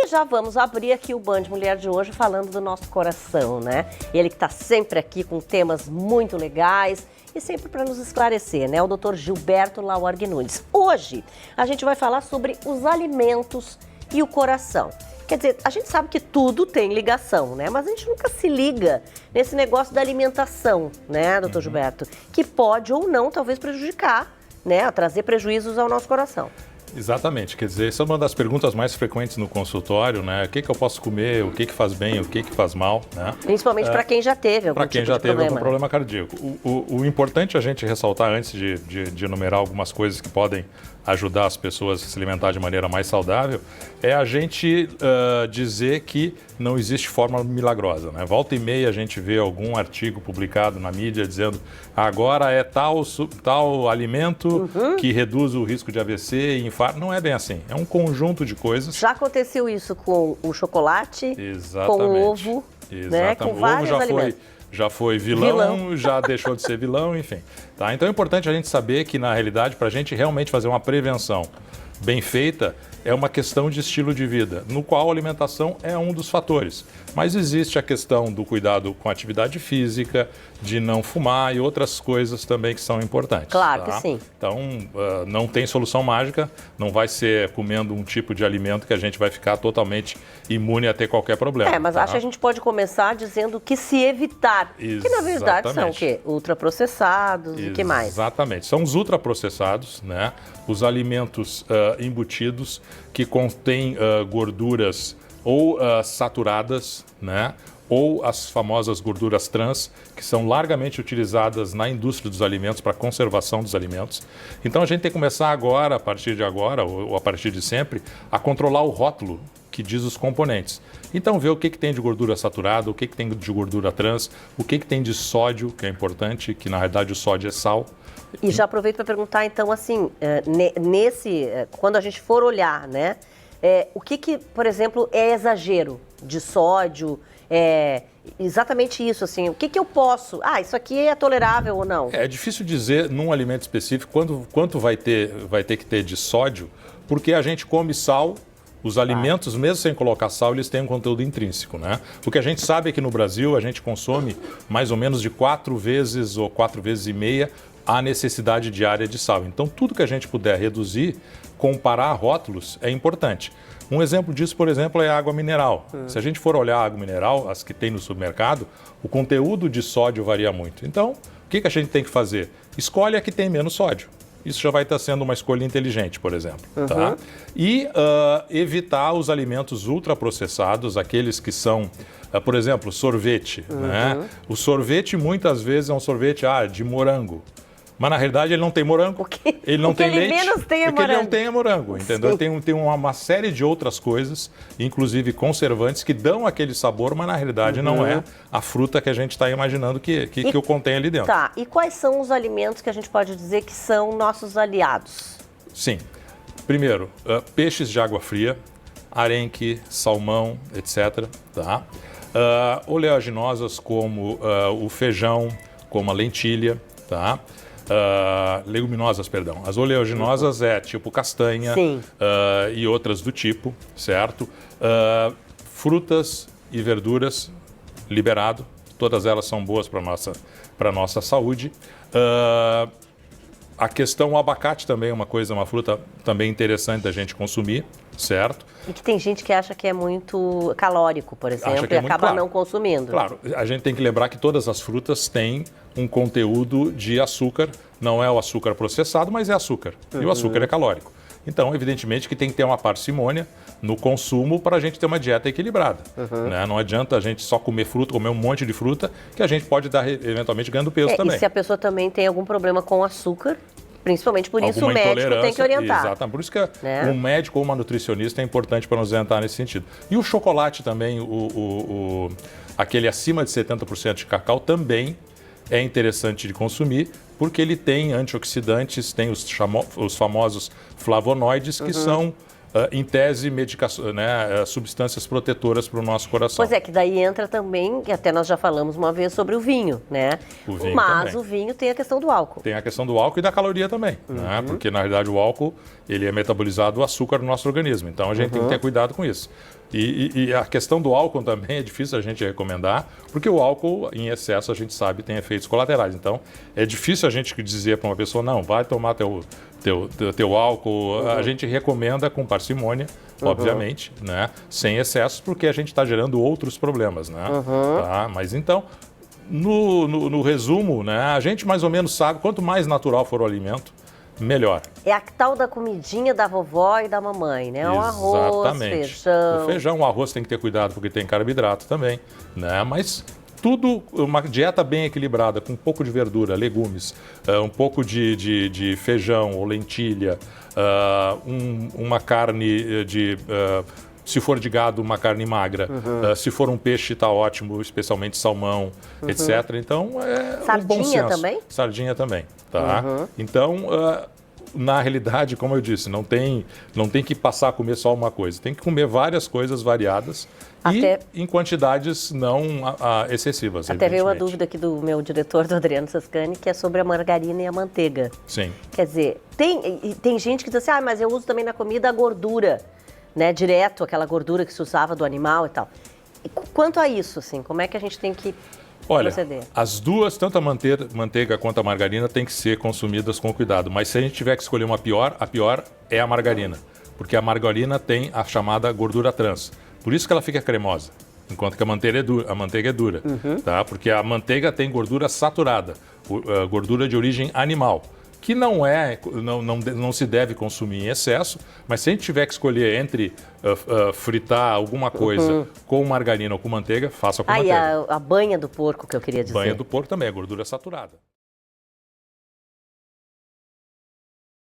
já vamos abrir aqui o Band Mulher de hoje falando do nosso coração, né? Ele que está sempre aqui com temas muito legais e sempre para nos esclarecer, né? O Dr. Gilberto Laorgue Nunes. Hoje a gente vai falar sobre os alimentos e o coração. Quer dizer, a gente sabe que tudo tem ligação, né? Mas a gente nunca se liga nesse negócio da alimentação, né, doutor Gilberto? Que pode ou não, talvez, prejudicar, né? Trazer prejuízos ao nosso coração. Exatamente, quer dizer, essa é uma das perguntas mais frequentes no consultório, né? O que eu posso comer, o que faz bem, o que faz mal, né? Principalmente para quem já teve algum tipo de problema. Algum problema cardíaco. O importante a gente ressaltar antes de enumerar algumas coisas que podem ajudar as pessoas a se alimentar de maneira mais saudável, é a gente dizer que não existe fórmula milagrosa, né? Volta e meia a gente vê algum artigo publicado na mídia dizendo agora é tal alimento que reduz o risco de AVC e infarto. Não é bem assim, é um conjunto de coisas. Já aconteceu isso com o chocolate, exatamente, com o ovo, né? Com vários alimentos. Já foi vilão, já deixou de ser vilão, enfim. Tá? Então é importante a gente saber que, na realidade, para a gente realmente fazer uma prevenção bem feita, é uma questão de estilo de vida, no qual a alimentação é um dos fatores. Mas existe a questão do cuidado com a atividade física, de não fumar e outras coisas também que são importantes. Claro tá? que sim. Então, não tem solução mágica, não vai ser comendo um tipo de alimento que a gente vai ficar totalmente imune a ter qualquer problema. Mas acho que a gente pode começar dizendo que se evitar. Exatamente. Que na verdade são o quê? Ultraprocessados e o que mais? Exatamente. São os ultraprocessados, né? Os alimentos embutidos que contêm gorduras ou saturadas, né? Ou as famosas gorduras trans, que são largamente utilizadas na indústria dos alimentos para conservação dos alimentos. Então a gente tem que começar agora, a partir de agora, ou a partir de sempre, a controlar o rótulo que diz os componentes. Então ver o que tem de gordura saturada, o que tem de gordura trans, o que tem de sódio, que é importante, que na realidade o sódio é sal. E já aproveito para perguntar, então, assim, quando a gente for olhar, né, o que, por exemplo, é exagero de sódio, exatamente isso, assim, o que eu posso, isso aqui é tolerável ou não? É difícil dizer num alimento específico quanto vai ter que ter de sódio, porque a gente come sal. Os alimentos, mesmo sem colocar sal, eles têm um conteúdo intrínseco, né? O que a gente sabe é que no Brasil a gente consome mais ou menos de 4 vezes ou 4 vezes e meia a necessidade diária de sal. Então, tudo que a gente puder reduzir, comparar rótulos, é importante. Um exemplo disso, por exemplo, é a água mineral. Se a gente for olhar a água mineral, as que tem no supermercado, o conteúdo de sódio varia muito. Então, o que a gente tem que fazer? Escolhe a que tem menos sódio. Isso já vai estar sendo uma escolha inteligente, por exemplo. Tá? E evitar os alimentos ultraprocessados, aqueles que são, por exemplo, sorvete. Né? O sorvete muitas vezes é um sorvete de morango. Mas na realidade ele não tem morango, ele não tem leite, menos tem porque morango. Ele não tem morango, entendeu? Tem uma série de outras coisas, inclusive conservantes, que dão aquele sabor, mas na realidade não é a fruta que a gente está imaginando que eu contenho ali dentro. Tá, e quais são os alimentos que a gente pode dizer que são nossos aliados? Sim. Primeiro, peixes de água fria, arenque, salmão, etc. Tá? Oleaginosas como o feijão, como a lentilha, tá? Leguminosas, perdão. As oleaginosas é tipo castanha e outras do tipo, certo? Frutas e verduras, liberado. Todas elas são boas para a nossa saúde. A questão, o abacate também é uma fruta também interessante da gente consumir, certo? E que tem gente que acha que é muito calórico, por exemplo, e acaba não consumindo. Claro, a gente tem que lembrar que todas as frutas têm um conteúdo de açúcar, não é o açúcar processado, mas é açúcar. E o açúcar é calórico. Então, evidentemente que tem que ter uma parcimônia no consumo para a gente ter uma dieta equilibrada. Né? Não adianta a gente só comer fruta, comer um monte de fruta, que a gente pode estar eventualmente ganhando peso também. E se a pessoa também tem algum problema com açúcar, principalmente por isso o médico tem que orientar. Exatamente, por isso que um médico ou uma nutricionista é importante para nos orientar nesse sentido. E o chocolate também, aquele acima de 70% de cacau também é interessante de consumir, porque ele tem antioxidantes, tem os famosos flavonoides, que são em tese, né, substâncias protetoras para o nosso coração. Pois é, que daí entra também, que até nós já falamos uma vez sobre o vinho, né? O vinho Mas também. o vinho tem a questão do álcool. Tem a questão do álcool e da caloria também, né? Porque na realidade o álcool ele é metabolizado o açúcar no nosso organismo, então a gente tem que ter cuidado com isso. E a questão do álcool também é difícil a gente recomendar, porque o álcool em excesso a gente sabe tem efeitos colaterais. Então é difícil a gente dizer para uma pessoa, não, vai tomar teu álcool. A gente recomenda com parcimônia, obviamente, né? Sem excessos, porque a gente está gerando outros problemas, né? Tá? Mas então, no resumo, né, a gente mais ou menos sabe, quanto mais natural for o alimento, melhor. É a tal da comidinha da vovó e da mamãe, né? O arroz, Exatamente. feijão. O feijão, o arroz tem que ter cuidado porque tem carboidrato também, né? Mas tudo, uma dieta bem equilibrada, com um pouco de verdura, legumes, um pouco de feijão ou lentilha, uma carne se for de gado, uma carne magra. Se for um peixe, está ótimo, especialmente salmão, etc. Então, um bom Sardinha senso. também? Sardinha também, tá? Então, na realidade, como eu disse, não tem que passar a comer só uma coisa. Tem que comer várias coisas variadas e em quantidades não excessivas, Até veio uma evidentemente. dúvida aqui do meu diretor, do Adriano Sascani, que é sobre a margarina e a manteiga. Sim. Quer dizer, tem gente que diz assim, mas eu uso também na comida a gordura, né? Direto, aquela gordura que se usava do animal e tal. E quanto a isso, assim, como é que a gente tem que proceder? As duas, tanto a manteiga quanto a margarina, tem que ser consumidas com cuidado. Mas se a gente tiver que escolher uma pior, a pior é a margarina. Porque a margarina tem a chamada gordura trans. Por isso que ela fica cremosa. Enquanto que a manteiga é dura. Tá? Porque a manteiga tem gordura saturada, gordura de origem animal, que não se deve consumir em excesso, mas se a gente tiver que escolher entre fritar alguma coisa com margarina ou com manteiga, faça com manteiga. E a banha do porco, que eu queria dizer. Banha do porco também é gordura saturada.